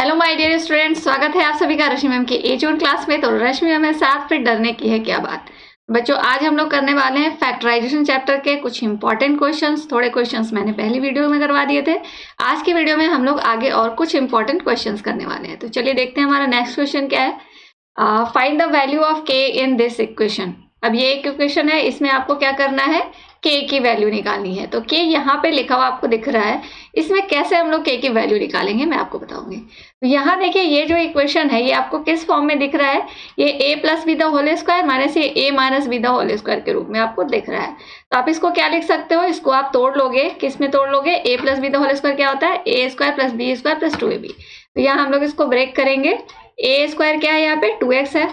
Hello my dear students, स्वागत है आप सभी का रश्मि मैम की एच1 क्लास में। तो रश्मि मैम साथ फिर डरने की है क्या बात। बच्चों, आज हम लोग करने वाले हैं फैक्टराइजेशन चैप्टर के कुछ इंपॉर्टेंट क्वेश्चंस। थोड़े क्वेश्चंस मैंने पहली वीडियो में करवा दिए थे। आज की वीडियो में हम लोग आगे और कुछ इंपॉर्टेंट क्वेश्चंस करने वाले हैं। तो चलिए देखते हैं हमारा नेक्स्ट क्वेश्चन क्या है। फाइंड द वैल्यू ऑफ के इन दिस इक्वेशन। अब ये एक इक्वेशन है, इसमें आपको क्या करना है, के की वैल्यू निकालनी है। तो के यहाँ पे लिखा हुआ आपको दिख रहा है, इसमें कैसे हम लोग के की वैल्यू निकालेंगे मैं आपको बताऊंगी। तो यहाँ देखिए, ये जो इक्वेशन है ये आपको किस फॉर्म में दिख रहा है, ये A plus B the whole square minus ये A minus B the whole square के रूप में आपको दिख रहा है। तो आप इसको क्या लिख सकते हो, इसको आप तोड़ लोगे, किस में तोड़ लोगे, A plus B the whole square क्या होता है, A square plus B square plus 2ab। तो यहाँ हम लोग इसको ब्रेक करेंगे। ए स्क्वायर क्या है, यहाँ पे 2x है,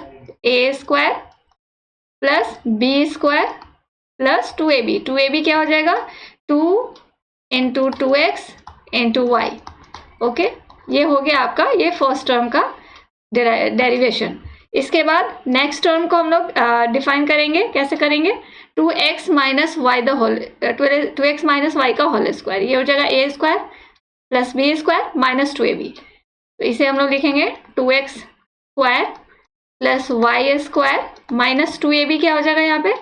A square plus B square plus 2ab। 2ab क्या हो जाएगा, 2 into 2x into Y. Okay, ये हो गया आपका ये फर्स्ट टर्म का डेरिवेशन। इसके बाद नेक्स्ट टर्म को हम लोग डिफाइन करेंगे। कैसे करेंगे, 2x minus Y the whole 2x minus Y का होल स्क्वायर, ये हो जाएगा A square plus B square minus 2ab। तो इसे हम लोग लिखेंगे 2x square plus Y square minus 2ab। क्या हो जाएगा यहाँ पे,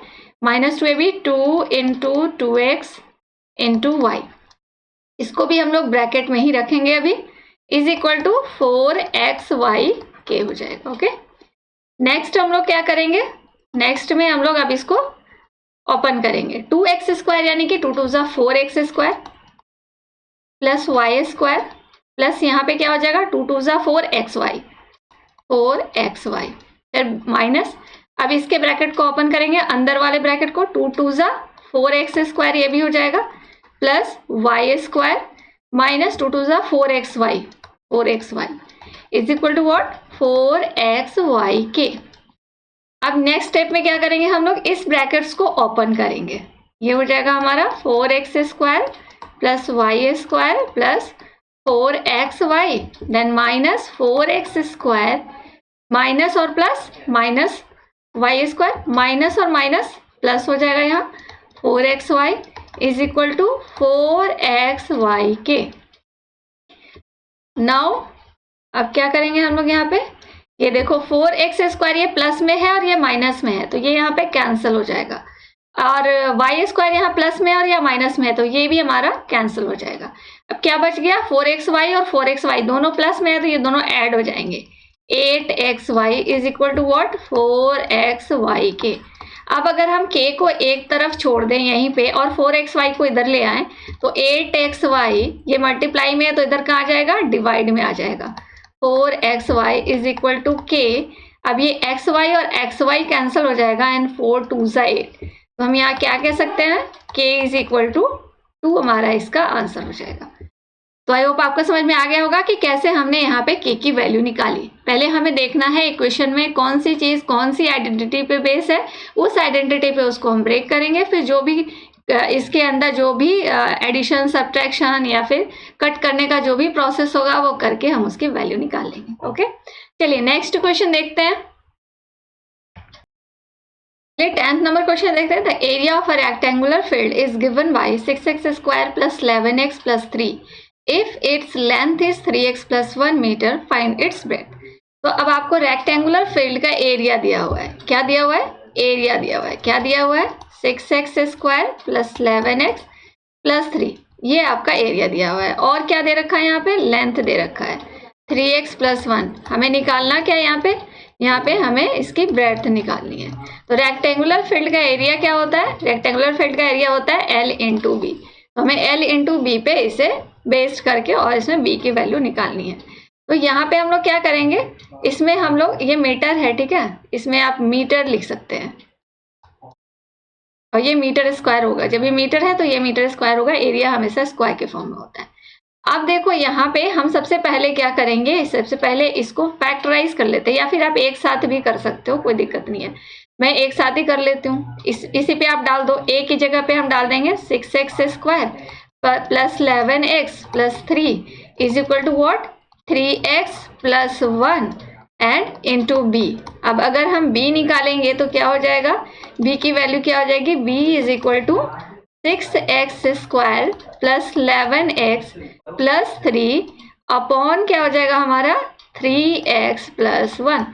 minus 2ab, 2 into 2x into Y. इसको भी हम लोग ब्रैकेट में ही रखेंगे अभी, इज इक्वल टू 4xy के हो जाएगा। ओके, नेक्स्ट हम लोग क्या करेंगे, नेक्स्ट में हम लोग अब इसको ओपन करेंगे। 2x स्क्वायर यानी कि 2 2 जा 4x square plus Y square plus यहाँ पे क्या हो जाएगा 2 2 जा 4xy फिर माइनस, अब इसके ब्रैकेट को ओपन करेंगे, अंदर वाले ब्रैकेट को 2 2 जा 4x स्क्वायर ये भी हो जाएगा प्लस वाई स्क्वायर माइनस 2 2 जा 4xy is equal to what, 4xy के। अब नेक्स्ट स्टेप में क्या करेंगे, हम लोग इस ब्रैकेट्स को ओपन करेंगे। ये हो जाएगा हमारा 4x square plus Y square plus 4xy then minus 4x square minus और plus minus Y square minus और माइनस प्लस हो जाएगा यहाँ 4xy is equal to 4xy के। नाउ अब क्या करेंगे हम लोग, यहाँ पे ये देखो 4x स्क्वायर ये प्लस में है और ये माइनस में है, तो ये यहाँ पे कैंसिल हो जाएगा। और वाई स्क्वायर यहाँ प्लस में और या माइनस में है, तो ये भी हमारा कैंसिल हो जाएगा। अब क्या बच गया, 4xy और 4xy दोनों प्लस में है, तो ये दोनों ऐड हो जाएंगे। 8xy is equal to what, 4xy के। अब अगर हम k को एक तरफ छोड़ दें यहीं पे और 4xy को इधर ले आए, तो 8xy ये मल्टीप्लाई में है, तो इधर कहाँ आ जाएगा, डिवाइड में आ जाएगा। 4xy is equal to k। अब ये xy और xy कैंसिल हो जाएगा एंड 4 2 जा 8। तो हम यहाँ क्या कह सकते हैं, k इज इक्वल टू 2 हमारा इसका आंसर हो जाएगा। तो आई होप आपको समझ में आ गया होगा कि कैसे हमने यहाँ पे k की वैल्यू निकाली। पहले हमें देखना है इक्वेशन में कौन सी चीज कौन सी आइडेंटिटी पे बेस है, उस आइडेंटिटी पे उसको हम ब्रेक करेंगे। फिर जो भी इसके अंदर जो भी एडिशन सब्ट्रैक्शन या फिर कट करने का जो भी प्रोसेस होगा वो करके हम उसकी वैल्यू निकाल लेंगे। ओके, चलिए नेक्स्ट क्वेश्चन देखते हैं। 10th नंबर क्वेश्चन देखते हैं। The area of a rectangular field is given by 6x square plus 11x plus 3 if its length is 3x plus 1 meter, find its breadth. तो अब आपको रेक्टेंगुलर फील्ड का area दिया हुआ है। क्या दिया हुआ है, एरिया दिया हुआ है। क्या दिया हुआ है, 6x square plus 11x plus 3, ये आपका एरिया दिया हुआ है। और क्या दे रखा है, यहाँ पे लेंथ दे रखा है 3x प्लस 1। हमें निकालना क्या है, यहाँ पे हमें इसकी ब्रेड्थ निकालनी है। तो रेक्टेंगुलर फील्ड का एरिया क्या होता है, रेक्टेंगुलर फील्ड का एरिया होता है L इंटू बी। तो हमें L इंटू बी पे इसे बेस्ड करके और इसमें b की वैल्यू निकालनी है। तो यहाँ पे हम लोग क्या करेंगे, इसमें हम लोग, ये मीटर है ठीक है, इसमें आप मीटर लिख सकते हैं और ये मीटर स्क्वायर होगा। जब ये मीटर है तो ये मीटर स्क्वायर होगा, एरिया हमेशा स्क्वायर के फॉर्म में होता है। अब देखो यहाँ पे हम सबसे पहले क्या करेंगे, सबसे पहले इसको फैक्टराइज कर लेते हैं, या फिर आप एक साथ भी कर सकते हो, कोई दिक्कत नहीं है। मैं एक साथ ही कर लेती हूँ। इसी पे आप डाल दो, a की जगह पे हम डाल देंगे 6x square plus 11x plus 3 is equal to what, 3x plus 1 and into b। अब अगर हम b निकालेंगे तो क्या हो जाएगा, b की वैल्यू क्या हो जाएगी, b is equal to 6x square plus 11x plus 3 upon क्या हो जाएगा हमारा 3x + 1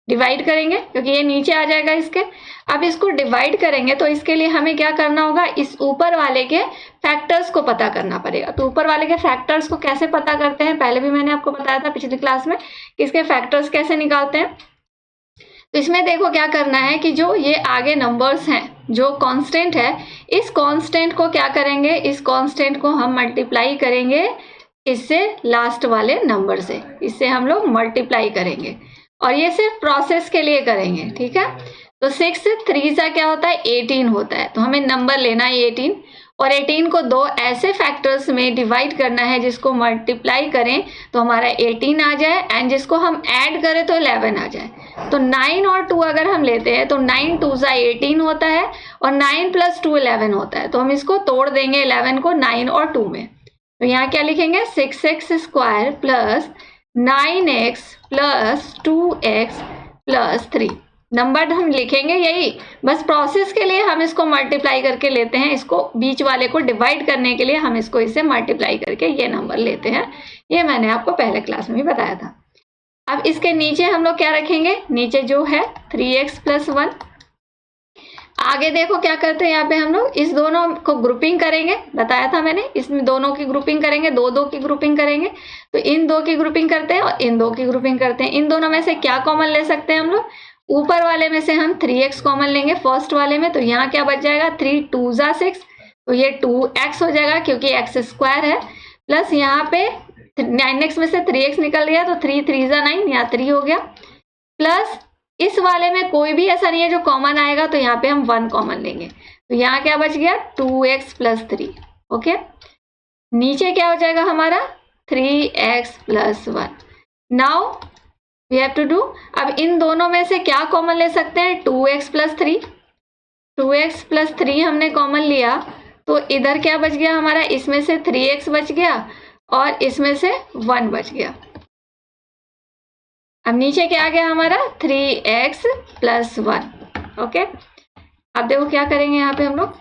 डिवाइड करेंगे क्योंकि ये नीचे आ जाएगा इसके। अब इसको डिवाइड करेंगे तो इसके लिए हमें क्या करना होगा, इस ऊपर वाले के फैक्टर्स को पता करना पड़ेगा। तो ऊपर वाले के फैक्टर्स को कैसे पता करते हैं, पहले भी मैंने आपको बताया था पिछली क्लास में कि इसके फैक्टर्स कैसे निकालते हैं। तो इसमें देखो क्या करना है कि जो ये आगे नंबर्स हैं, जो कांस्टेंट है, इस कांस्टेंट को क्या करेंगे, इस कांस्टेंट को हम मल्टीप्लाई करेंगे इससे लास्ट वाले नंबर से, इससे हम लोग मल्टीप्लाई करेंगे और ये सिर्फ प्रोसेस के लिए करेंगे, ठीक है। तो 6 से 3 सा क्या होता है 18 होता है, तो हमें नंबर लेना है 18 और 18 को दो ऐसे फैक्टर्स में डिवाइड करना है जिसको मल्टीप्लाई करें तो हमारा 18 आ जाए एंड जिसको हम ऐड करें तो 11 आ जाए। तो 9 और 2 अगर हम लेते हैं तो 9 2 सा 18 होता है और 9 + 2 11 होता है। तो हम इसको तोड़ देंगे 11 को 9 और 2 में। तो यहाँ क्या लिखेंगे 6x² + 9x + 2x + 3। नंबर हम लिखेंगे यही, बस प्रोसेस के लिए हम इसको मल्टीप्लाई करके लेते हैं, इसको बीच वाले को डिवाइड करने के लिए हम इसको इससे मल्टीप्लाई करके ये नंबर लेते हैं। ये मैंने आपको पहले क्लास में भी बताया था। अब इसके नीचे हम लोग क्या रखेंगे, नीचे जो है 3x + 1। आगे देखो क्या करते हैं, यहाँ पे हम लोग इस दोनों को ग्रुपिंग करेंगे, बताया था मैंने, इसमें दोनों की ग्रुपिंग करेंगे, दो की ग्रुपिंग करेंगे। तो इन दो की ग्रुपिंग करते हैं और इन दो की ग्रुपिंग करते हैं। इन दोनों में से क्या कॉमन ले सकते हैं हम लोग, ऊपर वाले में से हम 3x कॉमन लेंगे फर्स्ट वाले में। तो यहाँ क्या बच जाएगा 3 2 सा 6, तो ये 2x हो जाएगा क्योंकि x² है, प्लस यहाँ पे 9x में से 3x निकल गया तो 3 3 सा 9, यहाँ 3 हो गया, प्लस इस वाले में कोई भी ऐसा नहीं है जो कॉमन आएगा तो यहाँ पे हम 1 कॉमन लेंगे। तो यहाँ क्या बच गया 2x + 3। ओके, नीचे क्या हो जाएगा हमारा 3x + 1। Now we have to do, अब इन दोनों में से क्या कॉमन ले सकते हैं 2x + 3। 2x + 3 हमने कॉमन लिया तो इधर क्या बच गया हमारा, इसमें से 3x बच गया और इसमें से 1 बच गया। अब नीचे क्या आ गया हमारा 3x + 1। ओके, अब देखो क्या करेंगे यहाँ पे हम लोग,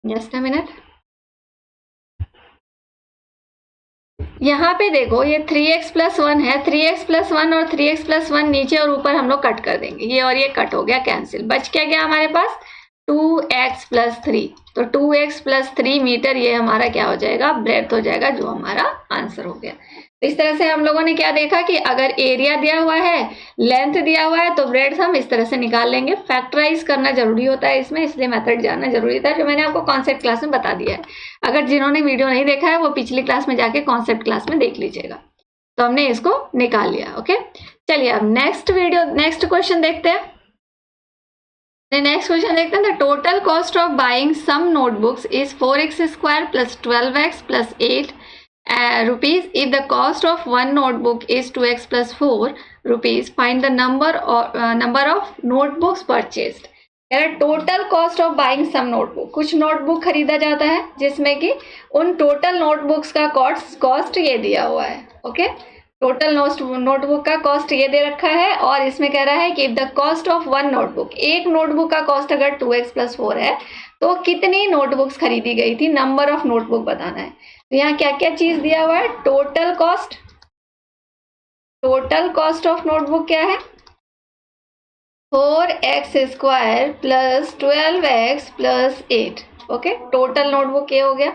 जस्ट अ मिनट। यहाँ पे देखो ये 3x + 1 है, 3x + 1 और 3x + 1 नीचे और ऊपर हम लोग कट कर देंगे, ये और ये कट हो गया कैंसिल, बच क्या गया हमारे पास 2x + 3। तो 2x + 3 मीटर ये हमारा क्या हो जाएगा, ब्रेड्थ हो जाएगा, जो हमारा आंसर हो गया। तो इस तरह से हम लोगों ने क्या देखा कि अगर एरिया दिया हुआ है, लेंथ दिया हुआ है, तो ब्रेड्थ हम इस तरह से निकाल लेंगे। फैक्टराइज करना जरूरी होता है इसमें, इसलिए मेथड जानना जरूरी था, जो मैंने आपको कॉन्सेप्ट क्लास में बता दिया है। अगर जिन्होंने वीडियो नहीं देखा है वो पिछली क्लास में जाके कॉन्सेप्ट क्लास में देख लीजिएगा। तो हमने इसको निकाल लिया। ओके, चलिए अब नेक्स्ट क्वेश्चन देखते हैं। नेक्स्ट क्वेश्चन देखते हैं। The total cost of buying some notebooks is 4x² + 12x + 8 rupees. If the cost of one notebook is 2x + 4 rupees, find the number of notebooks purchased. Total cost of buying some notebook, कुछ notebook खरीदा जाता है जिसमें कि उन total notebooks का cost ये दिया हुआ है। ओके, टोटल नोटबुक का कॉस्ट ये दे रखा है और इसमें कह रहा है कि if the cost of one notebook, एक नोटबुक का कॉस्ट अगर 2x + 4 है तो कितनी नोटबुक्स खरीदी गई थी, नंबर ऑफ नोटबुक बताना है। तो यहाँ क्या क्या चीज दिया हुआ है, टोटल कॉस्ट ऑफ नोटबुक क्या है 4x² + 12x + 8। Okay, total notebook ये हो गया,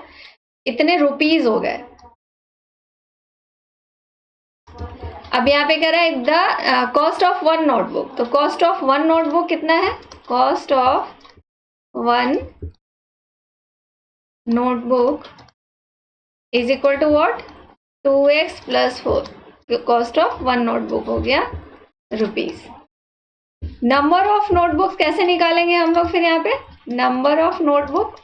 इतने रुपीज हो गए। अब यहाँ पे कह रहा है the cost of one notebook, तो कॉस्ट ऑफ वन नोटबुक कितना है, cost of one notebook is equal to what 2x + 4। Cost of one notebook हो गया रुपीज। नंबर ऑफ नोटबुक्स कैसे निकालेंगे हम लोग, फिर यहाँ पे number of notebook,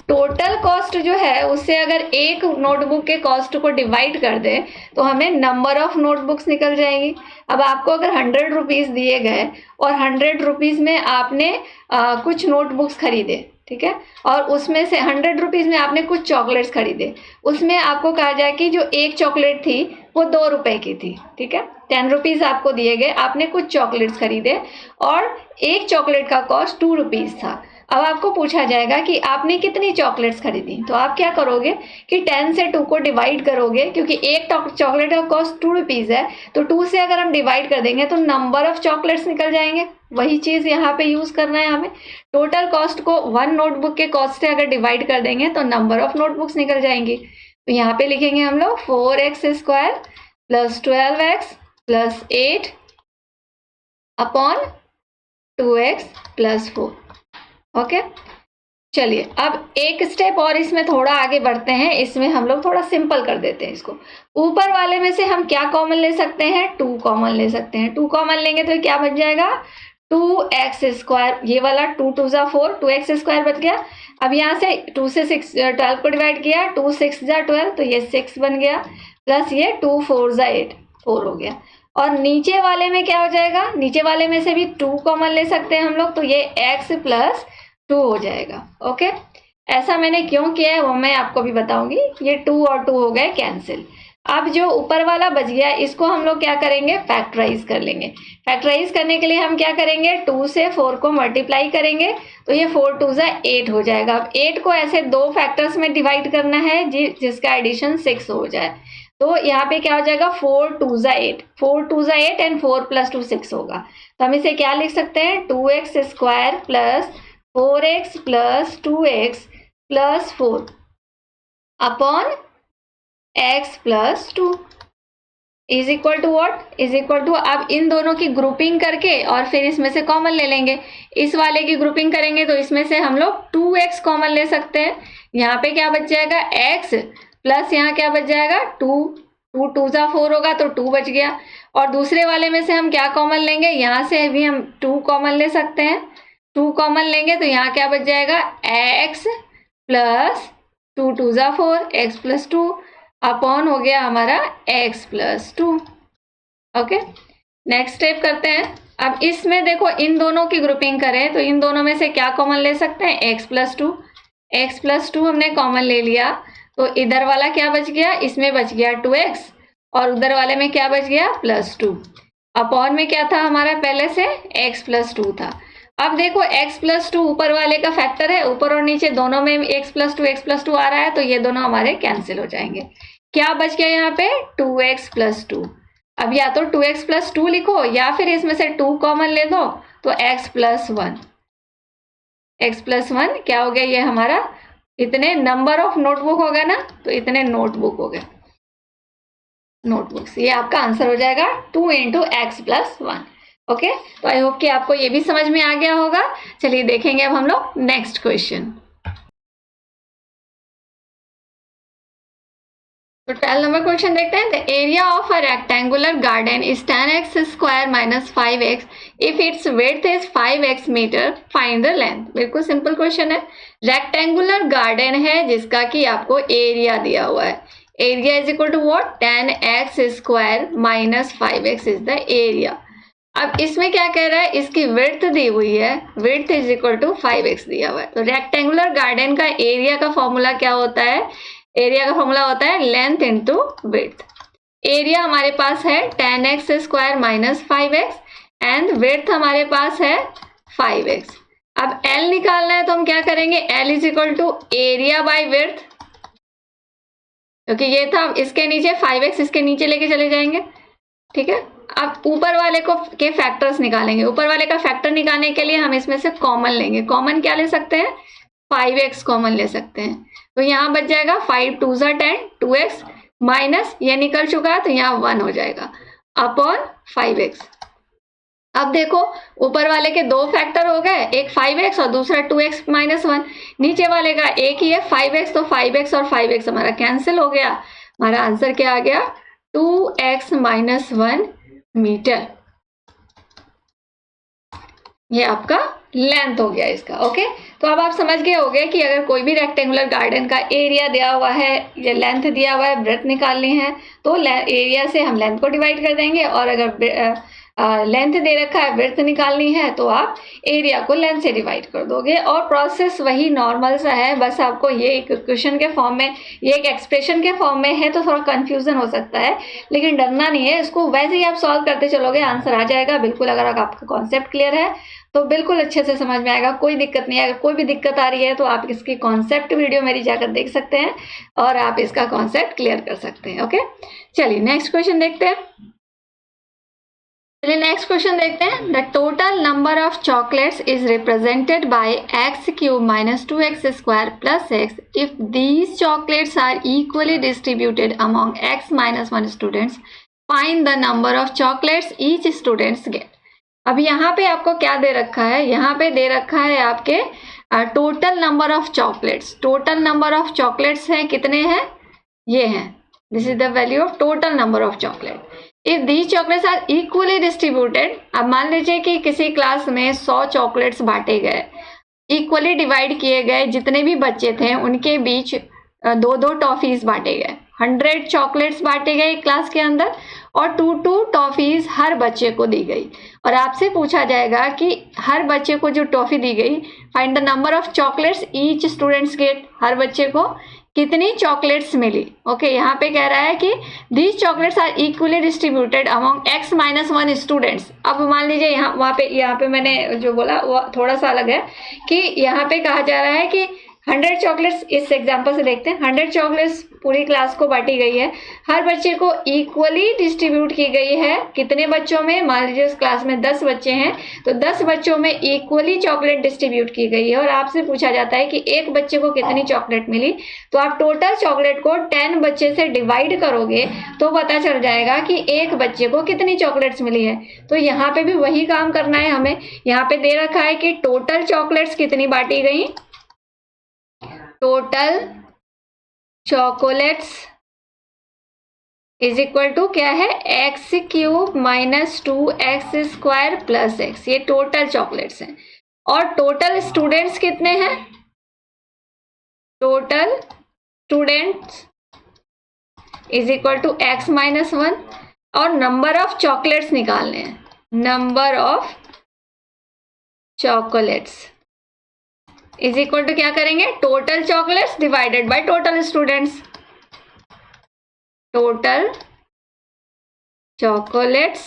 total cost जो है उससे अगर एक नोटबुक के कॉस्ट को डिवाइड कर दे तो हमें नंबर ऑफ नोटबुक्स निकल जाएंगी। अब आपको अगर 100 रुपीज दिए गए और 100 रुपीज में आपने कुछ नोटबुक्स खरीदे, ठीक है, और उसमें से 100 रुपीज में आपने कुछ चॉकलेट्स खरीदे, उसमें आपको कहा जाए कि जो एक चॉकलेट थी वो 2 रुपए की थी, ठीक है, 10 रुपीज आपको दिए गए, आपने कुछ चॉकलेट्स खरीदे और एक चॉकलेट का कॉस्ट 2 रुपीज था। अब आपको पूछा जाएगा कि आपने कितनी चॉकलेट्स खरीदी, तो आप क्या करोगे कि 10 से 2 को डिवाइड करोगे, क्योंकि एक चॉकलेट का कॉस्ट 2 रुपीज़ है, तो 2 से अगर हम डिवाइड कर देंगे तो नंबर ऑफ चॉकलेट्स निकल जाएंगे। वही चीज़ यहाँ पे यूज़ करना है हमें। टोटल कॉस्ट को 1 नोटबुक के कॉस्ट से अगर डिवाइड कर देंगे तो नंबर ऑफ नोटबुक्स निकल जाएंगी। तो यहाँ पे लिखेंगे हम लोग 4x² plus 12x plus 8 upon 2x plus 4। Okay, चलिए अब एक स्टेप और इसमें थोड़ा आगे बढ़ते हैं। इसमें हम लोग थोड़ा सिंपल कर देते हैं इसको। ऊपर वाले में से हम क्या कॉमन ले सकते हैं? 2 कॉमन ले सकते हैं। 2 कॉमन लेंगे तो क्या बच जाएगा? 2x²। ये वाला 2 2 जा 4, 2x² बच गया। अब यहाँ से 2 से 12 को डिवाइड किया, 2 6 जा 12, तो ये 6 बन गया, प्लस ये 2 4 जा 8, 4 हो गया। और नीचे वाले में क्या हो जाएगा? नीचे वाले में से भी 2 कॉमन ले सकते हैं हम लोग, तो ये x प्लस 2 हो जाएगा। ओके, ऐसा मैंने क्यों किया है वो मैं आपको भी बताऊंगी। ये 2 और 2 हो गए कैंसिल। अब जो ऊपर वाला बच गया इसको हम लोग क्या करेंगे? फैक्टराइज कर लेंगे। फैक्टराइज करने के लिए हम क्या करेंगे? 2 से 4 को मल्टीप्लाई करेंगे, तो ये 4 2 जा 8 हो जाएगा। अब 8 को ऐसे 2 फैक्टर्स में डिवाइड करना है जिसका एडिशन 6 हो जाए। तो यहाँ पे क्या हो जाएगा? 4 2 जा 8, 4 2 जा 8 एंड 4 प्लस 2 6 होगा। तो हम इसे क्या लिख सकते हैं? 2x² plus 4x plus 2x plus 4 upon x plus 2 is equal to what? Is equal to, अब इन दोनों की ग्रुपिंग करके और फिर इसमें से कॉमन ले लेंगे। इस वाले की ग्रुपिंग करेंगे तो इसमें से हम लोग 2x कॉमन ले सकते हैं। यहाँ पे क्या बच जाएगा? x प्लस यहाँ क्या बच जाएगा? 2 2 2 जा 4 होगा तो 2 बच गया। और दूसरे वाले में से हम क्या कॉमन लेंगे? यहाँ से भी हम 2 कॉमन ले सकते हैं। 2 कॉमन लेंगे तो यहाँ क्या बच जाएगा? x प्लस 2 2 जा 4, x प्लस 2 अपॉन हो गया हमारा x plus 2। Okay, next step करते हैं। अब इसमें देखो इन दोनों की ग्रुपिंग करें तो इन दोनों में से क्या कॉमन ले सकते हैं? x plus 2। x प्लस 2 हमने कॉमन ले लिया, तो इधर वाला क्या बच गया? इसमें बच गया 2x और उधर वाले में क्या बच गया? प्लस 2। अपॉन में क्या था हमारा? पहले से x प्लस 2 था। अब देखो x प्लस 2 ऊपर वाले का फैक्टर है, ऊपर और नीचे दोनों में x प्लस 2 आ रहा है, तो ये दोनों हमारे कैंसिल हो जाएंगे। क्या बच गया यहाँ पे? 2x plus 2। अब या तो 2x प्लस 2 लिखो या फिर इसमें से 2 कॉमन ले दो, तो x प्लस 1। x प्लस 1 क्या हो गया? ये हमारा इतने नंबर ऑफ नोटबुक हो गया ना, तो इतने नोटबुक हो गए, नोटबुक्स। ये आपका आंसर हो जाएगा 2 इंटू x प्लस 1। ओके, तो आई होप कि आपको ये भी समझ में आ गया होगा। चलिए देखेंगे अब हम लोग नेक्स्ट क्वेश्चन। तो 12 नंबर क्वेश्चन देखते हैं। The area of a rectangular garden is 10x² minus 5x if its width is 5x meter, find the length. बिल्कुल सिंपल क्वेश्चन है। रेक्टेंगुलर गार्डन है जिसका कि आपको एरिया दिया हुआ है। Area is equal to what? 10x² minus 5x is the area. अब इसमें क्या कह रहा है? इसकी विड्थ दी हुई है, width is equal to 5x दिया हुआ है। तो रेक्टेंगुलर गार्डन का एरिया का फॉर्मूला क्या होता है? एरिया का फॉर्मूला होता है लेंथ इंटू विड्थ। एरिया हमारे पास है 10x² minus 5x and width हमारे पास है 5x। अब L निकालना है तो हम क्या करेंगे? L is equal to area by width, क्योंकि ये था, इसके नीचे 5x इसके नीचे लेके चले जाएंगे। ठीक है, अब ऊपर वाले को के फैक्टर्स निकालेंगे। ऊपर वाले का फैक्टर निकालने के लिए हम इसमें से कॉमन लेंगे। कॉमन क्या ले सकते हैं? 5x कॉमन ले सकते हैं। तो यहाँ बच जाएगा 5 2 जा 10, 2x माइनस ये निकल चुका है तो यहाँ 1 हो जाएगा अपॉन 5x। अब देखो ऊपर वाले के 2 फैक्टर हो गए, एक 5x और दूसरा 2x माइनस 1। नीचे वाले का एक ही है 5x, तो 5x और 5x हमारा कैंसिल हो गया। हमारा आंसर क्या आ गया? 2x minus 1 metre. ये आपका लेंथ हो गया इसका। ओके, तो अब आप समझ गए होंगे कि अगर कोई भी रेक्टेंगुलर गार्डन का एरिया दिया हुआ है या लेंथ दिया हुआ है, ब्रेथ निकालनी है, तो एरिया से हम लेंथ को डिवाइड कर देंगे, और अगर लेंथ दे रखा है, ब्रेथ निकालनी है, तो आप एरिया को लेंथ से डिवाइड कर दोगे। और प्रोसेस वही नॉर्मल सा है, बस आपको ये एक क्वेश्चन के फॉर्म में, ये एक एक्सप्रेशन के फॉर्म में है तो थोड़ा कंफ्यूजन हो सकता है, लेकिन डरना नहीं है। इसको वैसे ही आप सॉल्व करते चलोगे, आंसर आ जाएगा बिल्कुल। अगर आपका कॉन्सेप्ट क्लियर है तो बिल्कुल अच्छे से समझ में आएगा, कोई दिक्कत नहीं है। अगर कोई भी दिक्कत आ रही है तो आप इसकी कॉन्सेप्ट वीडियो मेरी जाकर देख सकते हैं और आप इसका कॉन्सेप्ट क्लियर कर सकते हैं। ओके, चलिए नेक्स्ट क्वेश्चन देखते हैं। चलिए नेक्स्ट क्वेश्चन देखते हैं। The total number of chocolates is represented by x cube minus 2x square plus x if these chocolates are equally distributed among x minus 1 students, find the number of chocolates each students get. अब यहाँ पे आपको क्या दे रखा है, यहाँ पे दे रखा है आपके total number of chocolates. Total number of chocolates हैं कितने हैं, ये हैं, this is the value of total number of chocolate. If these chocolates are equally distributed, अब मान लीजिए कि किसी क्लास में 100 चॉकलेट्स बांटे गए, इक्वली डिवाइड किए गए, जितने भी बच्चे थे उनके बीच 2-2 टॉफीज बांटे गए, 100 चॉकलेट्स बांटे गए क्लास के अंदर और 2-2 टॉफीज हर बच्चे को दी गई। और आपसे पूछा जाएगा कि हर बच्चे को जो टॉफी दी गई, find the number of chocolates each students get, हर बच्चे को कितनी चॉकलेट्स मिली। ओके, यहाँ पे कह रहा है कि these chocolates are equally distributed among x minus 1 students. अब मान लीजिए यहाँ पे मैंने जो बोला वो थोड़ा सा अलग है कि यहाँ पे कहा जा रहा है कि 100 चॉकलेट्स, इस एग्जांपल से देखते हैं, 100 चॉकलेट्स पूरी क्लास को बांटी गई है, हर बच्चे को इक्वली डिस्ट्रीब्यूट की गई है। कितने बच्चों में, मान लीजिए उस क्लास में 10 बच्चे हैं तो 10 बच्चों में इक्वली चॉकलेट डिस्ट्रीब्यूट की गई है। और आपसे पूछा जाता है कि एक बच्चे को कितनी चॉकलेट मिली, तो आप टोटल चॉकलेट को 10 बच्चे से डिवाइड करोगे तो पता चल जाएगा कि एक बच्चे को कितनी चॉकलेट्स मिली है। तो यहाँ पे भी वही काम करना है हमें। यहाँ पे दे रखा है कि टोटल चॉकलेट्स कितनी बांटी गई, total chocolates is equal to क्या है, x cube minus 2x square plus x, ये टोटल चॉकलेट्स हैं। और टोटल स्टूडेंट्स कितने हैं, total students is equal to x minus 1 और नंबर ऑफ चॉकलेट्स निकालने हैं, number of chocolates is equal to क्या करेंगे, total chocolates divided by total students, total chocolates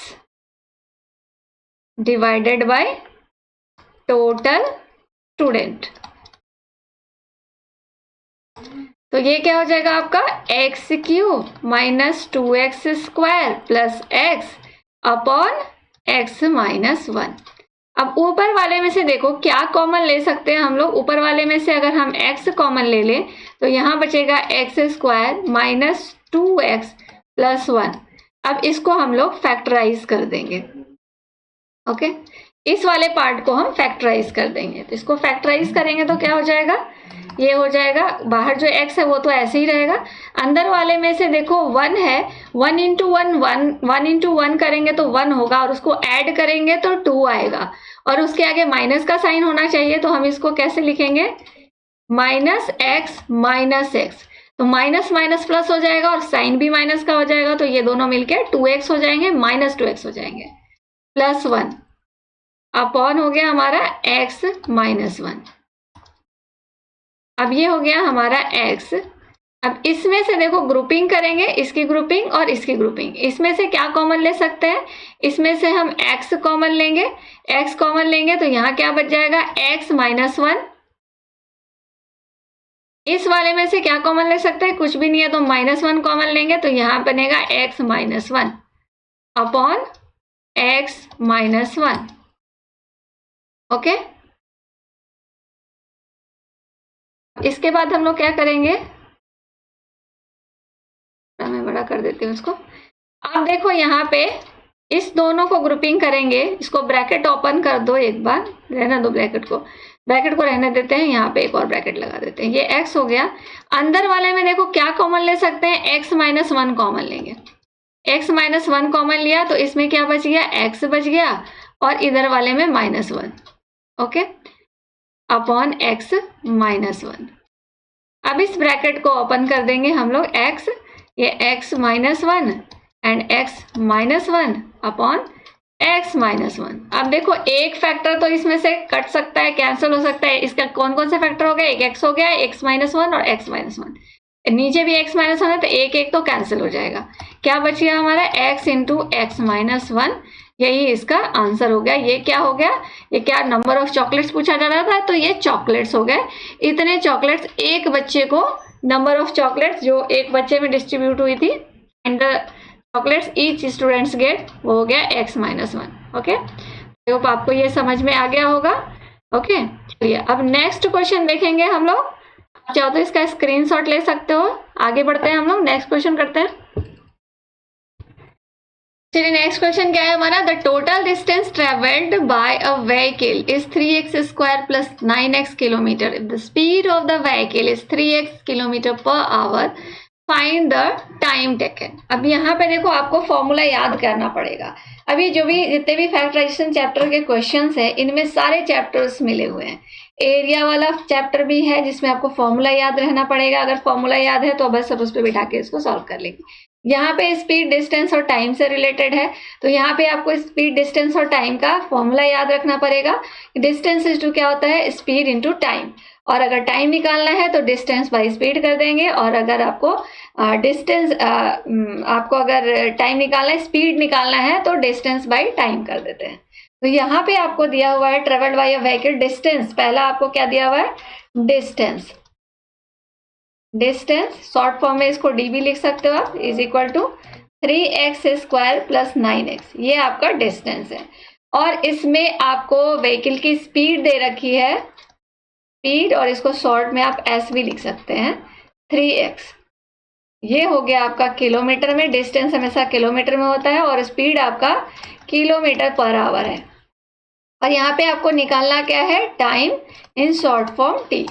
divided by total student. तो ये क्या हो जाएगा आपका, x cube minus 2x square plus x upon x minus 1। अब ऊपर वाले में से देखो क्या कॉमन ले सकते हैं हम लोग। ऊपर वाले में से अगर हम x कॉमन ले लें तो यहाँ बचेगा x square minus 2x plus 1। अब इसको हम लोग फैक्टराइज कर देंगे। ओके, इस वाले पार्ट को हम फैक्टराइज कर देंगे। तो इसको फैक्टराइज करेंगे तो क्या हो जाएगा, ये हो जाएगा, बाहर जो x है वो तो ऐसे ही रहेगा, अंदर वाले में से देखो 1 है, 1 इंटू 1 करेंगे तो 1 होगा और उसको ऐड करेंगे तो 2 आएगा और उसके आगे माइनस का साइन होना चाहिए। तो हम इसको कैसे लिखेंगे, माइनस एक्स, तो माइनस माइनस प्लस हो जाएगा और साइन भी माइनस का हो जाएगा, तो ये दोनों मिलके 2x हो जाएंगे, माइनस 2x हो जाएंगे, प्लस 1 अपॉन हो गया हमारा x माइनस 1। अब ये हो गया हमारा x। अब इसमें से देखो ग्रुपिंग करेंगे, इसकी ग्रुपिंग और इसकी ग्रुपिंग, इसमें से क्या कॉमन ले सकते हैं, इसमें से हम x कॉमन लेंगे, x कॉमन लेंगे तो यहाँ क्या बच जाएगा, x माइनस 1। इस वाले में से क्या कॉमन ले सकते हैं, कुछ भी नहीं है तो माइनस 1 कॉमन लेंगे तो यहाँ बनेगा x minus 1 upon x minus 1। Okay, इसके बाद हम लोग क्या करेंगे, मैं बड़ा कर देती हूँ इसको। अब देखो यहाँ पे इस दोनों को ग्रुपिंग करेंगे, इसको ब्रैकेट ओपन कर दो, एक बार रहना दो ब्रैकेट को रहने देते हैं, यहाँ पे एक और ब्रैकेट लगा देते हैं, ये x हो गया। अंदर वाले में देखो क्या कॉमन ले सकते हैं, x माइनस 1 कॉमन लेंगे, x माइनस 1 कॉमन लिया तो इसमें क्या बच गया, x बच गया और इधर वाले में minus 1। Okay, upon x minus 1। अब इस ब्रैकेट को ओपन कर देंगे हम लोग, x, ये x minus 1 and x minus 1 upon x minus 1। अब देखो एक फैक्टर तो इसमें से कट सकता है, कैंसिल हो सकता है, इसका कौन कौन से फैक्टर हो गया, एक x हो गया, x माइनस 1 और x माइनस 1, नीचे भी x माइनस 1 है तो एक एक तो कैंसिल हो जाएगा। क्या बच गया हमारा, x इंटू एक्स माइनस 1, यही इसका आंसर हो गया। ये क्या हो गया, ये क्या नंबर ऑफ चॉकलेट्स पूछा जा रहा था, तो ये चॉकलेट्स हो गए। इतने चॉकलेट्स एक बच्चे को, नंबर ऑफ चॉकलेट्स जो एक बच्चे में डिस्ट्रीब्यूट हुई थी and the chocolates each students gate, वो हो गया x-1। ओके, आई होप आपको ये समझ में आ गया होगा। ओके, चलिए अब नेक्स्ट क्वेश्चन देखेंगे हम लोग। आप चाहो तो इसका स्क्रीनशॉट ले सकते हो। आगे बढ़ते हैं हम लोग, नेक्स्ट क्वेश्चन करते हैं। चलिए नेक्स्ट क्वेश्चन क्या है हमारा, the total distance travelled by a vehicle is 3x² plus 9x kilometre if the speed of the vehicle is 3x kilometre per hour, find the time taken. अब यहाँ पे देखो आपको फॉर्मूला याद करना पड़ेगा। अभी जो भी जितने भी फैक्टराइजेशन चैप्टर के क्वेश्चंस है, इनमें सारे चैप्टर्स मिले हुए हैं। एरिया वाला चैप्टर भी है जिसमें आपको फॉर्मूला याद रहना पड़ेगा। अगर फॉर्मूला याद है तो बस सब उस पर बिठा के इसको सॉल्व कर लेंगे। यहाँ पे स्पीड, डिस्टेंस और टाइम से रिलेटेड है, तो यहाँ पे आपको स्पीड, डिस्टेंस और टाइम का फॉर्मूला याद रखना पड़ेगा। डिस्टेंस इज टू क्या होता है, स्पीड इंटू टाइम, और अगर टाइम निकालना है तो डिस्टेंस बाई स्पीड कर देंगे, और अगर आपको आपको अगर टाइम निकालना है, स्पीड निकालना है तो डिस्टेंस बाई टाइम कर देते हैं। तो यहाँ पे आपको दिया हुआ है travelled by a vehicle distance, पहला आपको क्या दिया हुआ है, डिस्टेंस। डिस्टेंस शॉर्ट फॉर्म में इसको डी भी लिख सकते हो आप, is equal to 3x² plus 9x, ये आपका डिस्टेंस है। और इसमें आपको व्हीकल की स्पीड दे रखी है, स्पीड, और इसको शॉर्ट में आप s भी लिख सकते हैं, 3x। ये हो गया आपका किलोमीटर में, डिस्टेंस हमेशा किलोमीटर में होता है और स्पीड आपका किलोमीटर पर आवर है। और यहाँ पे आपको निकालना क्या है, time in short form t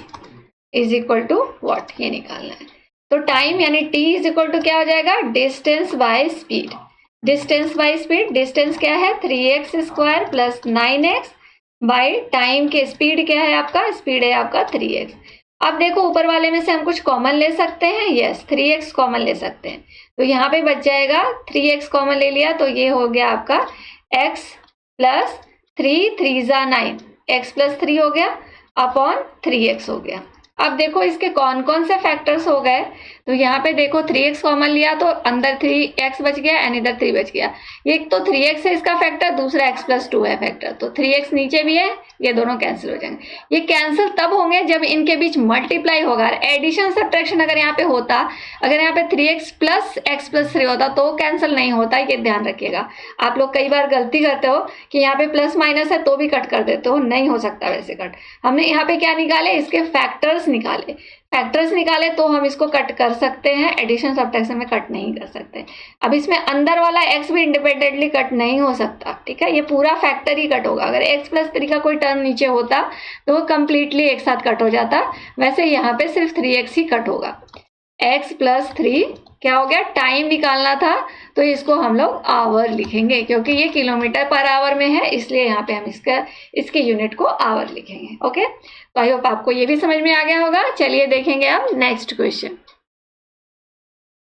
is equal to what, ये निकालना है। तो टाइम यानी t इज इक्वल टू क्या हो जाएगा, distance by speed. Distance by speed, distance क्या है 3x² plus 9x by time के स्पीड क्या है आपका, स्पीड है आपका 3x। अब देखो ऊपर वाले में से हम कुछ कॉमन ले सकते हैं, यस 3x कॉमन ले सकते हैं, तो यहाँ पे बच जाएगा 3x कॉमन ले लिया तो ये हो गया आपका x प्लस 3, 3 जा 9, x प्लस 3 हो गया अपॉन 3x हो गया। अब देखो इसके कौन कौन से फैक्टर्स हो गए, तो यहाँ पे देखो 3x कॉमन लिया तो अंदर 3x बच गया एंड इधर 3 बच गया। एक तो 3x है इसका फैक्टर, दूसरा x प्लस 2 है फैक्टर, तो 3x नीचे भी है, ये दोनों कैंसिल हो जाएंगे। ये कैंसिल तब होंगे जब इनके बीच मल्टीप्लाई होगा। एडिशन सब्ट्रैक्शन अगर यहाँ पे होता, अगर यहाँ पे 3x प्लस x प्लस 3 होता तो कैंसिल नहीं होता, ये ध्यान रखिएगा। आप लोग कई बार गलती करते हो कि यहाँ पे प्लस माइनस है तो भी कट कर देते हो, नहीं हो सकता वैसे कट। हमने यहाँ पे क्या निकाले, इसके फैक्टर्स निकाले, फैक्टर्स निकाले तो हम इसको कट कर सकते हैं, एडिशन सब्ट्रैक्शन में कट नहीं कर सकते। अब इसमें अंदर वाला x भी इंडिपेंडेंटली कट नहीं हो सकता, ठीक है, ये पूरा फैक्टर ही कट होगा। अगर x प्लस 3 का कोई टर्म नीचे होता तो वो कंप्लीटली एक साथ कट हो जाता, वैसे यहाँ पे सिर्फ 3x ही कट होगा। x प्लस 3 क्या हो गया, टाइम निकालना था तो इसको हम लोग आवर लिखेंगे, क्योंकि ये किलोमीटर पर आवर में है इसलिए यहाँ पे हम इसके यूनिट को आवर लिखेंगे। ओके, तो आई होप आपको ये भी समझ में आ गया होगा। चलिए देखेंगे अब नेक्स्ट क्वेश्चन।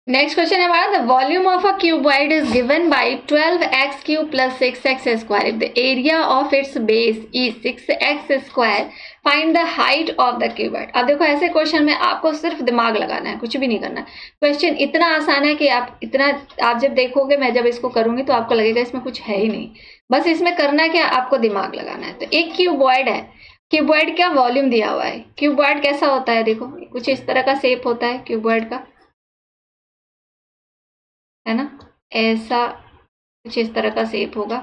नेक्स्ट क्वेश्चन है हमारा, the volume of a cuboid is given bye 12x³ plus 6x² if the area of its base is 6x², find the height of the cuboid. अब देखो ऐसे क्वेश्चन में आपको सिर्फ दिमाग लगाना है, कुछ भी नहीं करना। क्वेश्चन इतना आसान है कि आप जब देखोगे, मैं जब इसको करूंगी तो आपको लगेगा इसमें कुछ है ही नहीं, बस इसमें करना क्या, आपको दिमाग लगाना है। तो एक क्यूबॉइड है, क्यूबॉइड का वॉल्यूम दिया हुआ है। क्यूबॉइड कैसा होता है, देखो कुछ इस तरह का शेप होता है क्यूबॉइड का, है ना, ऐसा कुछ इस तरह का शेप होगा।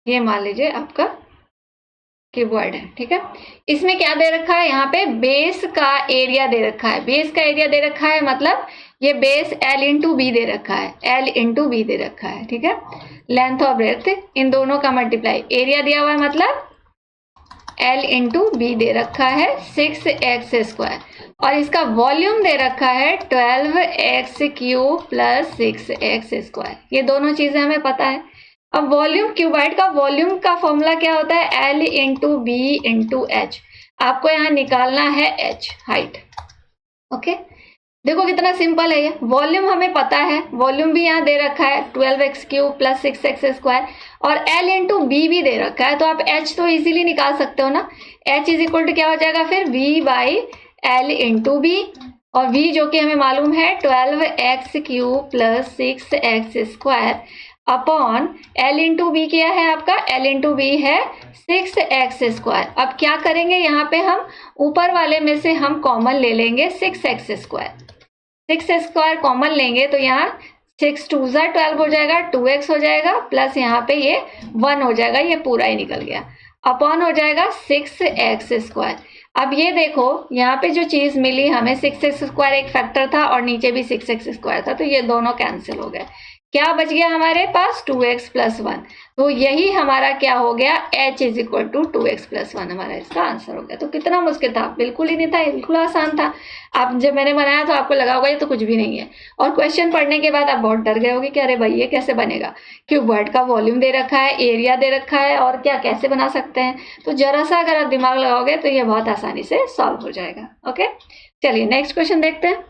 ये मान लीजिए आपका क्यूबॉइड है, ठीक है। इसमें क्या दे रखा है, यहाँ पे बेस का एरिया दे रखा है। बेस का एरिया दे रखा है मतलब ये बेस L इंटू बी दे रखा है, L इंटू बी दे रखा है, ठीक है। लेंथ और ब्रेड्थ इन दोनों का मल्टीप्लाई, एरिया दिया हुआ है मतलब L इंटू बी दे रखा है 6x² और इसका वॉल्यूम दे रखा है 12x³ प्लस 6x²। ये दोनों चीजें हमें पता है। अब वॉल्यूम, क्यूबॉइड का वॉल्यूम का फॉर्मूला क्या होता है, L into b into h. आपको यहाँ निकालना है h, हाइट। ओके, देखो कितना सिंपल है ये। वॉल्यूम हमें पता है, वॉल्यूम भी यहाँ दे रखा है 12x³ प्लस 6x² और L इंटू बी भी दे रखा है, तो आप h तो इजीली निकाल सकते हो ना। h इज इक्वल टू क्या हो जाएगा फिर, v by L into b. और v जो कि हमें मालूम है 12x³ plus 6x² upon l into b क्या है आपका, l इंटू बी है 6x²। अब क्या करेंगे, यहाँ पे हम ऊपर वाले में से हम कॉमन ले लेंगे 6x²। 6x² कॉमन लेंगे तो यहाँ 6 2 12 हो जाएगा, 2x हो जाएगा, प्लस यहाँ पे ये 1 हो जाएगा, ये पूरा ही निकल गया, अपॉन हो जाएगा 6x²। अब ये देखो यहाँ पे जो चीज मिली हमें 6x² एक फैक्टर था और नीचे भी 6x² था, तो ये दोनों कैंसिल हो गए। क्या बच गया हमारे पास 2x + 1। तो यही हमारा क्या हो गया, h = 2x + 1 हमारा इसका आंसर हो गया। तो कितना मुश्किल था, बिल्कुल ही नहीं था, बिल्कुल आसान था। अब जब मैंने बनाया तो आपको लगा होगा ये तो कुछ भी नहीं है, और क्वेश्चन पढ़ने के बाद आप बहुत डर गए होगे कि अरे भाई ये कैसे बनेगा, क्यूबॉइड का वॉल्यूम दे रखा है, एरिया दे रखा है, और क्या कैसे बना सकते हैं। तो जरा सा अगर आप दिमाग लगाओगे तो ये बहुत आसानी से सॉल्व हो जाएगा। ओके, चलिए नेक्स्ट क्वेश्चन देखते हैं।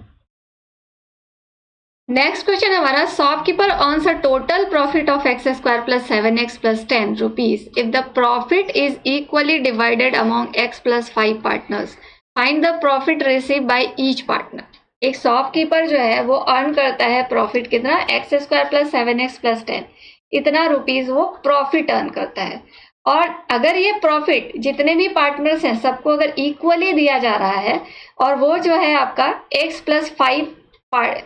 नेक्स्ट क्वेश्चन हमारा, shopkeeper earns a total profit of x² + 7x + 10 rupees if the profit is equally divided among x + 5 partners, find the profit received by each partner. एक shopkeeper जो है वो earn करता है profit कितना, x² + 7x + 10, इतना rupees वो profit earn करता है। और अगर ये प्रॉफिट जितने भी पार्टनर्स हैं सबको अगर इक्वली दिया जा रहा है, और वो जो है आपका x + 5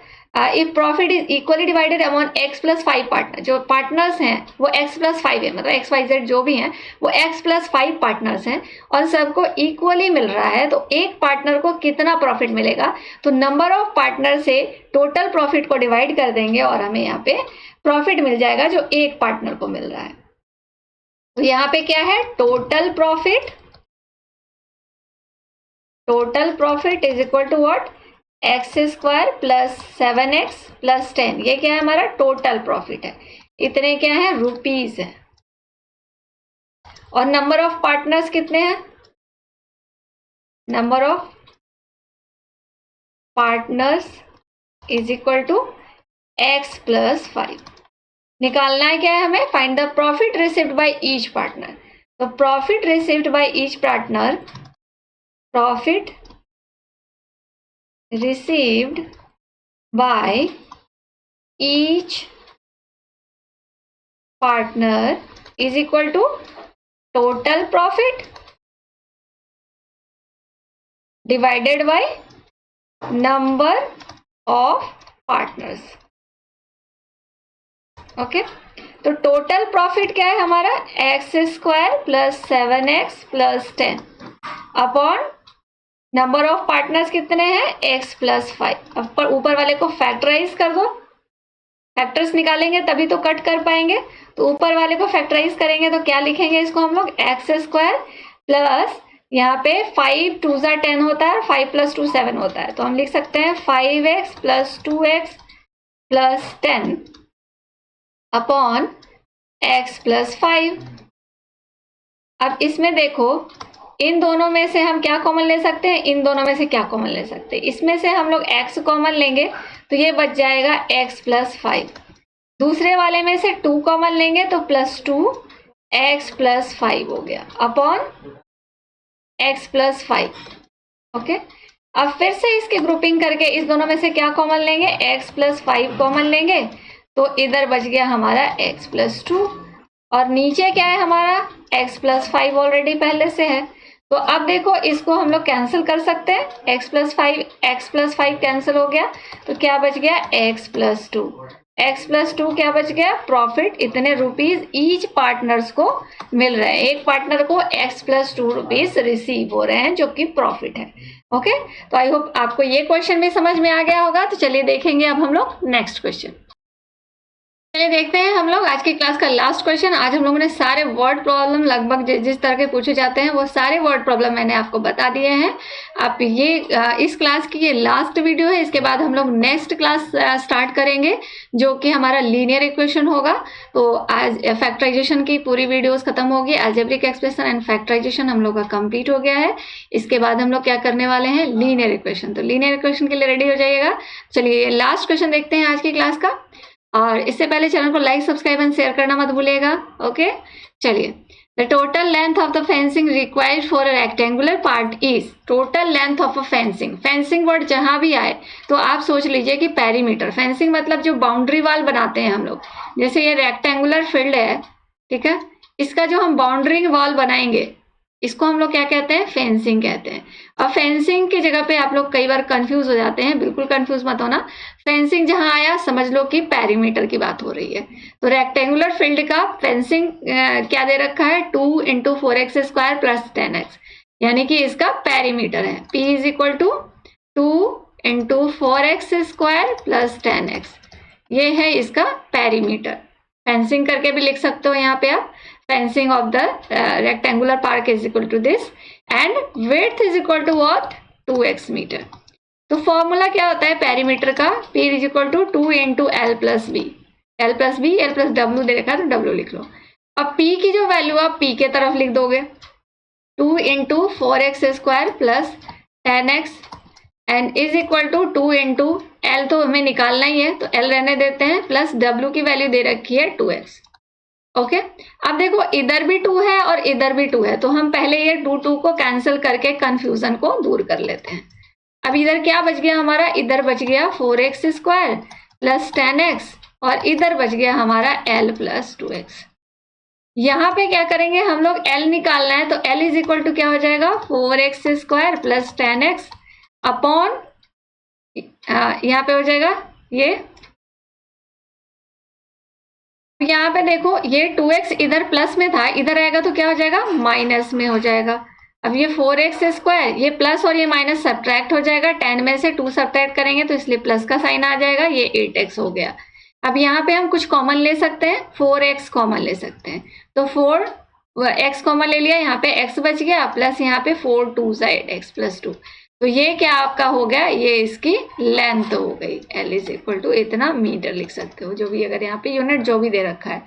if profit is equally divided among x + 5 partner, जो पार्टनर्स हैं वो x + 5 है, मतलब XYZ जो भी हैं वो x + 5 पार्टनर्स हैं, और सबको इक्वली मिल रहा है, तो एक पार्टनर को कितना प्रॉफिट मिलेगा। तो नंबर ऑफ पार्टनर से टोटल प्रॉफिट को डिवाइड कर देंगे और हमें यहाँ पे प्रॉफिट मिल जाएगा जो एक पार्टनर को मिल रहा है। तो यहाँ पे क्या है, total profit is equal to what, x² + 7x + 10, ये क्या है हमारा टोटल प्रॉफिट है, इतने क्या है रुपीज है। और नंबर ऑफ पार्टनर्स कितने हैं, number of partners is equal to x + 5। निकालना है क्या है हमें, find the profit received by each partner. तो profit received by each partner, profit received by each partner is equal to total profit divided by number of partners। Okay, तो total profit क्या है हमारा, x² + 7x + 10 upon number of partners कितने हैं, x + 5। अब पर ऊपर वाले को फैक्टराइज कर दो, फैक्टर्स निकालेंगे तभी तो कट कर पाएंगे। तो ऊपर वाले को फैक्टराइज करेंगे तो क्या लिखेंगे इसको हम लोग, x² प्लस यहाँ पे 5 2 10 होता है, 5 + 2 7 होता है, तो हम लिख सकते हैं 5x + 2x + 10 अपॉन x + 5। अब इसमें देखो इन दोनों में से हम क्या कॉमन ले सकते हैं, इन दोनों में से क्या कॉमन ले सकते हैं, इसमें से हम लोग x कॉमन लेंगे तो ये बच जाएगा x + 5। दूसरे वाले में से 2 कॉमन लेंगे तो +2 x + 5 हो गया अपॉन x + 5। ओके, अब फिर से इसकी ग्रुपिंग करके इस दोनों में से क्या कॉमन लेंगे, x + 5 कॉमन लेंगे, तो इधर बच गया हमारा x + 2, और नीचे क्या है हमारा x + 5 ऑलरेडी पहले से है। तो अब देखो इसको हम लोग कैंसिल कर सकते हैं, x + 5 कैंसिल हो गया, तो क्या बच गया x + 2। x + 2 क्या बच गया, प्रॉफिट, इतने रुपीज ईच पार्टनर्स को मिल रहे हैं, एक पार्टनर को x + 2 रुपीज रिसीव हो रहे हैं जो कि प्रॉफिट है। ओके, तो आई होप आपको ये क्वेश्चन भी समझ में आ गया होगा। तो चलिए देखेंगे अब हम लोग नेक्स्ट क्वेश्चन। चलिए देखते हैं हम लोग आज की क्लास का लास्ट क्वेश्चन। आज हम लोगों ने सारे वर्ड प्रॉब्लम लगभग जिस तरह के पूछे जाते हैं वो सारे वर्ड प्रॉब्लम मैंने आपको बता दिए हैं। आप ये इस क्लास की ये लास्ट वीडियो है, इसके बाद हम लोग नेक्स्ट क्लास स्टार्ट करेंगे जो कि हमारा लीनियर इक्वेशन होगा। तो आज फैक्टराइजेशन की पूरी वीडियोस खत्म होगी, अलजेब्रिक एक्सप्रेशन एंड फैक्टराइजेशन हम लोग का कंप्लीट हो गया है। इसके बाद हम लोग क्या करने वाले हैं, लीनियर इक्वेशन। तो लीनियर इक्वेशन के लिए रेडी हो जाइएगा। चलिए लास्ट क्वेश्चन देखते हैं आज की क्लास का, और इससे पहले चैनल को लाइक, सब्सक्राइब एंड शेयर करना मत भूलिएगा। ओके, चलिए The total length of the fencing required for a rectangular part is total length of a fencing. fencing word जहां भी आए तो आप सोच लीजिए कि पेरीमीटर. fencing मतलब जो बाउंड्री वाल बनाते हैं हम लोग, जैसे ये रेक्टेंगुलर फील्ड है, ठीक है, इसका जो हम बाउंड्री वॉल बनाएंगे इसको हम लोग क्या कहते हैं, फेंसिंग कहते हैं. और फेंसिंग की जगह पे आप लोग कई बार कंफ्यूज हो जाते हैं, बिल्कुल कंफ्यूज मत होना. फेंसिंग जहां आया समझ लो कि पेरीमीटर की बात हो रही है. तो रेक्टेंगुलर फील्ड का फेंसिंग क्या दे रखा है, 2 × 4x² + 10x, यानी कि इसका पेरीमीटर है. P is equal to 2 × 4x² + 10x, ये है इसका पेरीमीटर. फेंसिंग करके भी लिख सकते हो यहाँ पे आप. fencing of the rectangular park is equal to this and width is equal to what, 2x meter. तो फॉर्मूला क्या होता है पेरीमीटर का, P is equal to 2 × L + B. L + B, L + W दे रखा है तो W लिख लो. अब P की जो वैल्यू आप P के तरफ लिख दोगे, 2 × 4x² + 10x and is equal to 2 × L तो हमें निकालना ही है तो L रहने देते हैं, प्लस W की वैल्यू दे रखी है 2x. ओके अब देखो इधर भी 2 है और इधर भी 2 है, तो हम पहले ये 2 को कैंसिल करके कंफ्यूजन को दूर कर लेते हैं. अब इधर क्या बच गया हमारा, इधर बच गया 4x² + 10x और इधर बच गया हमारा L + 2x. यहाँ पे क्या करेंगे हम लोग, L निकालना है तो L इज इक्वल टू क्या हो जाएगा, 4x² + 10x अपॉन यहाँ पे हो जाएगा ये. यहाँ पे देखो ये 2x इधर प्लस में था, इधर आएगा तो क्या हो जाएगा, माइनस में हो जाएगा. अब ये 4x², ये प्लस और ये माइनस सब्ट्रैक्ट हो जाएगा. 10 में से 2 सब्ट्रैक्ट करेंगे तो इसलिए प्लस का साइन आ जाएगा, ये 8x हो गया. अब यहाँ पे हम कुछ कॉमन ले सकते हैं, 4x कॉमन ले सकते हैं, तो 4x कॉमन ले लिया, यहाँ पे x बच गया, प्लस यहाँ पे 4 2 8x + 2. तो ये क्या आपका हो गया, ये इसकी लेंथ हो गई. L इज इक्वल टू इतना मीटर लिख सकते हो, जो भी अगर यहाँ पे यूनिट जो भी दे रखा है,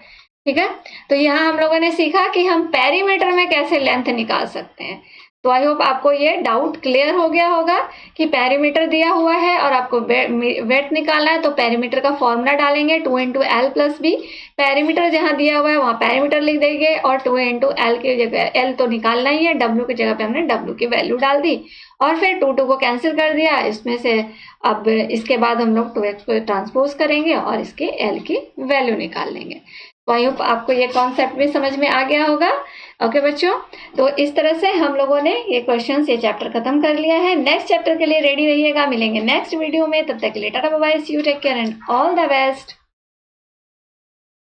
ठीक है. तो यहाँ हम लोगों ने सीखा कि हम पेरीमीटर में कैसे लेंथ निकाल सकते हैं. तो आई होप आपको ये डाउट क्लियर हो गया होगा कि पेरीमीटर दिया हुआ है और आपको वेट निकालना है, तो पेरीमीटर का फॉर्मूला डालेंगे 2 × L + B. पेरीमीटर जहां दिया हुआ है वहां पेरीमीटर लिख देंगे और 2 × L की जगह L तो निकालना ही है, W की जगह पे हमने W की वैल्यू डाल दी और फिर 2 को कैंसिल कर दिया इसमें से. अब इसके बाद हम लोग 2x को ट्रांसपोज करेंगे और इसके L की वैल्यू निकाल लेंगे. तो आई होप आपको ये कॉन्सेप्ट भी समझ में आ गया होगा. ओके बच्चों, तो इस तरह से हम लोगों ने ये क्वेश्चंस, ये चैप्टर खत्म कर लिया है. नेक्स्ट चैप्टर के लिए रेडी रहिएगा, मिलेंगे नेक्स्ट वीडियो में. तब तक के लिए tata bye bye, see you, take care and all the best.